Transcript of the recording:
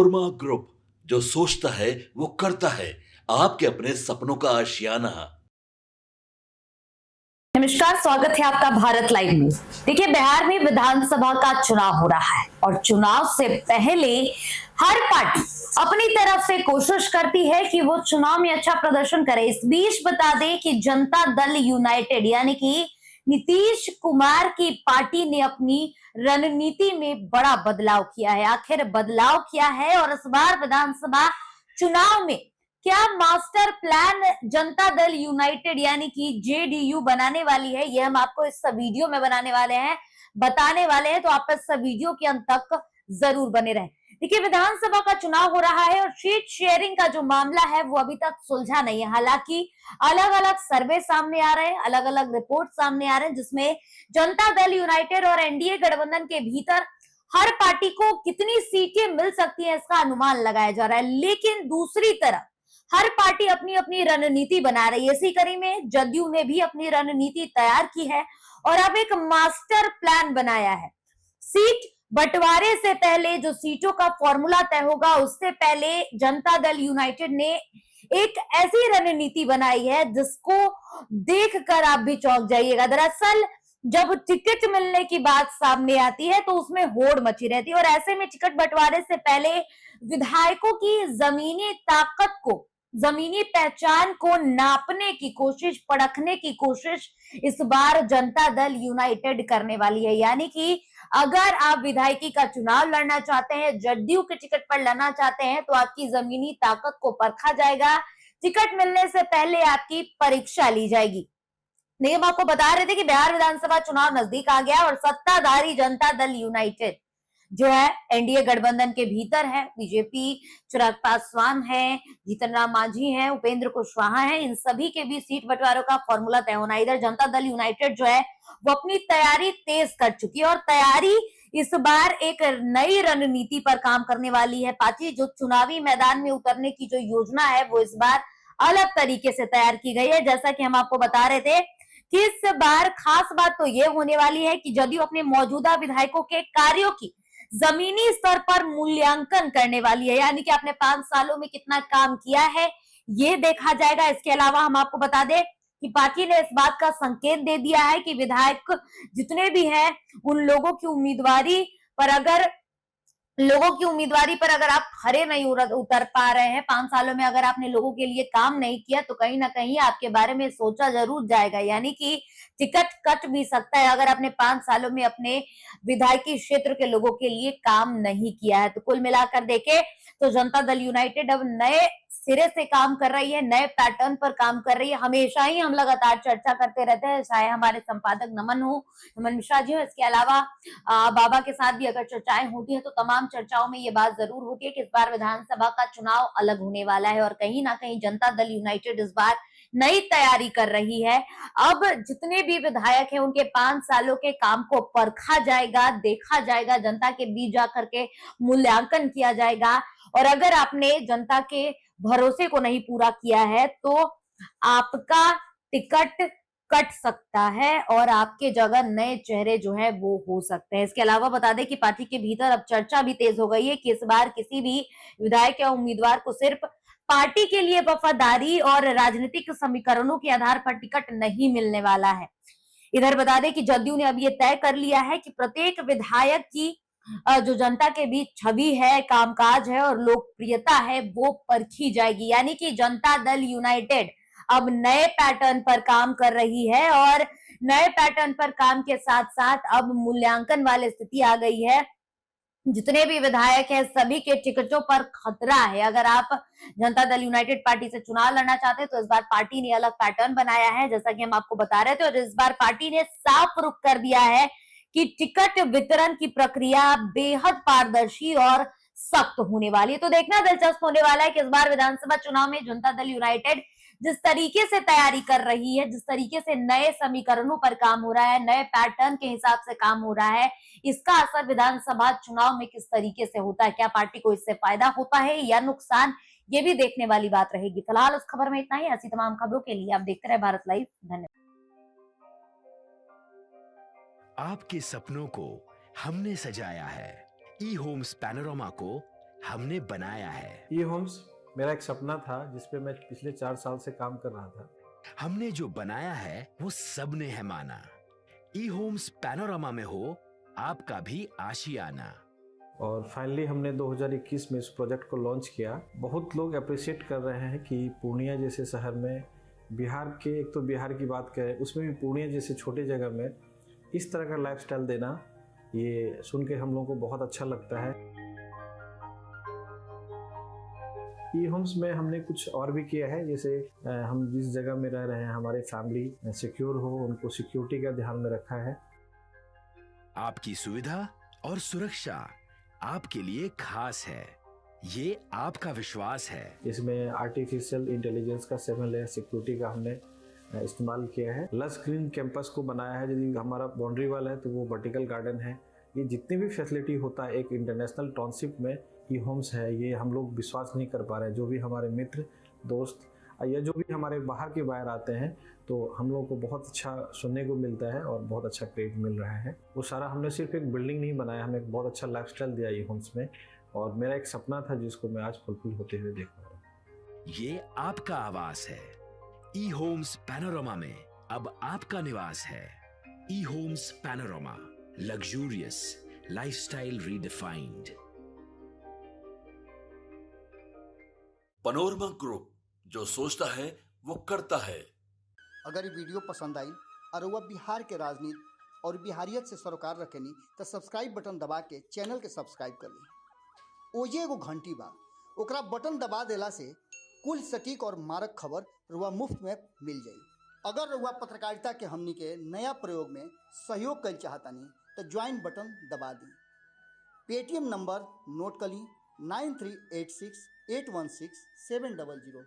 Korma group, जो सोचता है वो करता है। आपके अपने सपनों का आशियाना। नमस्कार, स्वागत है आपका भारत लाइव में। देखिए, बिहार में विधानसभा का चुनाव हो रहा है और चुनाव से पहले हर पार्टी अपनी तरफ से कोशिश करती है कि वो चुनाव में अच्छा प्रदर्शन करे। इस बीच बता दें कि जनता दल यूनाइटेड यानी कि नीतीश कुमार की पार्टी ने अपनी रणनीति में बड़ा बदलाव किया है। आखिर बदलाव क्या है और इस बार विधानसभा चुनाव में क्या master plan Janata Dal United यानी कि जेडीयू बनाने वाली है, ये हम आपको इस वीडियो में बताने वाले हैं। तो आप इस वीडियो के अंत तक जरूर बने रहें। देखिए, विधानसभा का चुनाव हो रहा है और सीट शेयरिंग का जो मामला है वो अभी तक सुलझा नहीं है। हालांकि अलग अलग सर्वे सामने आ रहे हैं, अलग अलग रिपोर्ट सामने आ रहे हैं, जिसमें जनता दल यूनाइटेड और एनडीए गठबंधन के भीतर हर पार्टी को कितनी सीटें मिल सकती है इसका अनुमान लगाया जा रहा है। लेकिन दूसरी तरफ हर पार्टी अपनी अपनी रणनीति बना रही है। इसी कड़ी में जदयू ने भी अपनी रणनीति तैयार की है और अब एक मास्टर प्लान बनाया है। सीट बंटवारे से पहले जो सीटों का फॉर्मूला तय होगा, उससे पहले जनता दल यूनाइटेड ने एक ऐसी रणनीति बनाई है जिसको देखकर आप भी चौंक जाइएगा। दरअसल जब टिकट मिलने की बात सामने आती है तो उसमें होड़ मची रहती है और ऐसे में टिकट बंटवारे से पहले विधायकों की जमीनी ताकत को, जमीनी पहचान को नापने की कोशिश, परखने की कोशिश इस बार जनता दल यूनाइटेड करने वाली है। यानी कि अगर आप विधायकी का चुनाव लड़ना चाहते हैं, जदयू के टिकट पर लड़ना चाहते हैं, तो आपकी जमीनी ताकत को परखा जाएगा। टिकट मिलने से पहले आपकी परीक्षा ली जाएगी। नहीं, हम आपको बता रहे थे कि बिहार विधानसभा चुनाव नजदीक आ गया और सत्ताधारी जनता दल यूनाइटेड जो है एनडीए गठबंधन के भीतर है। बीजेपी चिराग पासवान है, जीतन राम मांझी है, उपेंद्र कुशवाहा है, इन सभी के बीच सीट बंटवारों का फॉर्मूला तय होना। इधर जनता दल यूनाइटेड जो है वो अपनी तैयारी तेज कर चुकी है और तैयारी इस बार एक नई रणनीति पर काम करने वाली है। पार्टी जो चुनावी मैदान में उतरने की जो योजना है वो इस बार अलग तरीके से तैयार की गई है। जैसा कि हम आपको बता रहे थे कि इस बार खास बात तो ये होने वाली है कि जदयू अपने मौजूदा विधायकों के कार्यों की जमीनी स्तर पर मूल्यांकन करने वाली है। यानी कि आपने 5 सालों में कितना काम किया है ये देखा जाएगा। इसके अलावा हम आपको बता दें कि पार्टी ने इस बात का संकेत दे दिया है कि विधायक जितने भी हैं उन लोगों की उम्मीदवारी पर अगर आप खरे नहीं उतर पा रहे हैं, 5 सालों में अगर आपने लोगों के लिए काम नहीं किया, तो कहीं ना कहीं आपके बारे में सोचा जरूर जाएगा। यानी कि टिकट कट भी सकता है अगर आपने 5 सालों में अपने विधायकी क्षेत्र के लोगों के लिए काम नहीं किया है। तो कुल मिलाकर देखें तो जनता दल यूनाइटेड अब नए सिरे से काम कर रही है, नए पैटर्न पर काम कर रही है। हमेशा ही हम लगातार चर्चा करते रहते हैं, चाहे हमारे संपादक नमन मिश्रा जी हो, इसके अलावा बाबा के साथ भी अगर चर्चाएं होती है तो तमाम चर्चाओं में ये बात जरूर होती है कि इस बार विधानसभा का चुनाव अलग होने वाला है और कहीं ना कहीं जनता दल यूनाइटेड इस बार नई तैयारी कर रही है। अब जितने भी विधायक हैं उनके 5 सालों के काम को परखा जाएगा, देखा जाएगा, जनता के बीच जाकर के मूल्यांकन किया जाएगा और अगर आपने जनता के भरोसे को नहीं पूरा किया है तो आपका टिकट कट सकता है और आपके जगह नए चेहरे जो है वो हो सकते हैं। इसके अलावा बता दें कि पार्टी के भीतर अब चर्चा भी तेज हो गई है कि इस बार किसी भी विधायक या उम्मीदवार को सिर्फ पार्टी के लिए वफादारी और राजनीतिक समीकरणों के आधार पर टिकट नहीं मिलने वाला है। इधर बता दें कि जदयू ने अब ये तय कर लिया है कि प्रत्येक विधायक की जो जनता के बीच छवि है, कामकाज है और लोकप्रियता है वो परखी जाएगी। यानी कि जनता दल यूनाइटेड अब नए पैटर्न पर काम कर रही है और नए पैटर्न पर काम के साथ साथ अब मूल्यांकन वाली स्थिति आ गई है। जितने भी विधायक हैं सभी के टिकटों पर खतरा है। अगर आप जनता दल यूनाइटेड पार्टी से चुनाव लड़ना चाहते हैं तो इस बार पार्टी ने अलग पैटर्न बनाया है, जैसा कि हम आपको बता रहे थे, और इस बार पार्टी ने साफ रुख कर दिया है कि टिकट वितरण की प्रक्रिया बेहद पारदर्शी और सख्त होने वाली है। तो देखना दिलचस्प होने वाला है कि इस बार विधानसभा चुनाव में जनता दल यूनाइटेड जिस तरीके से तैयारी कर रही है, जिस तरीके से नए समीकरणों पर काम हो रहा है, नए पैटर्न के हिसाब से काम हो रहा है, इसका असर विधानसभा चुनाव में किस तरीके से होता है, क्या पार्टी को इससे फायदा होता है या नुकसान, ये भी देखने वाली बात रहेगी। फिलहाल उस खबर में इतना ही। ऐसी तमाम खबरों के लिए आप देखते रहे भारत लाइव। धन्यवाद। आपके सपनों को हमने सजाया है। ई होम्स पैनोरमा को हमने बनाया है। ई होम्स मेरा एक सपना था जिसपे मैं पिछले 4 साल से काम कर रहा था। हमने जो बनाया है वो सबने है माना। ई होम्स पैनोरामा में हो आपका भी आशियाना। और फाइनली हमने 2021 में इस प्रोजेक्ट को लॉन्च किया। बहुत लोग अप्रिशिएट कर रहे हैं कि पूर्णिया जैसे शहर में, बिहार के, एक तो बिहार की बात करें उसमें भी पूर्णिया जैसे छोटे जगह में इस तरह का लाइफस्टाइल देना, ये सुन के हम लोगों को बहुत अच्छा लगता है। ई होम्स में हमने कुछ और भी किया है, जैसे हम जिस जगह में रह रहे हैं हमारे फैमिली सिक्योर हो, उनको सिक्योरिटी का ध्यान में रखा है। आपकी सुविधा और सुरक्षा आपके लिए खास है, ये आपका विश्वास है। इसमें आर्टिफिशियल इंटेलिजेंस का 7 लेयर सिक्योरिटी का हमने इस्तेमाल किया है। लस ग्रीन कैंपस को बनाया है। यदि हमारा बाउंड्री वाल है तो वो वर्टिकल गार्डन है। ये जितनी भी फैसिलिटी होता है एक इंटरनेशनल टाउनशिप में, ई होम्स है, ये हम लोग विश्वास नहीं कर पा रहे हैं। जो भी हमारे मित्र दोस्त या जो भी हमारे बाहर के बाहर आते हैं तो हम लोगों को बहुत अच्छा सुनने को मिलता है और बहुत अच्छा क्रेडिट मिल रहा है। वो सारा हमने सिर्फ एक बिल्डिंग नहीं बनाया, हमें एक बहुत अच्छा लाइफस्टाइल दिया ई होम्स में, और मेरा एक सपना था जिसको मैं आज फुलफिल होते हुए देख पा रहा हूँ। ये आपका आवास है। ई होम्स पैनोरामा में अब आपका निवास है। E Homes Panorama, luxurious lifestyle redefined. Panorama Group, जो सोचता है वो करता है। अगर ये वीडियो पसंद आई और वह बिहार के राजनीति और बिहारियत से सरोकार रखेनी तो सब्सक्राइब बटन दबा के चैनल के सब्सक्राइब कर ली। ओजे एगो घंटी बा, ओकरा बटन दबा देला से कुल सटीक और मारक खबर रुआ मुफ्त में मिल जाई। अगर रुआ पत्रकारिता के हमनी के नया प्रयोग में सहयोग कर चाहतानी तो ज्वाइन बटन दबा दी। पेटीएम नंबर नोट कर ली 9386816700।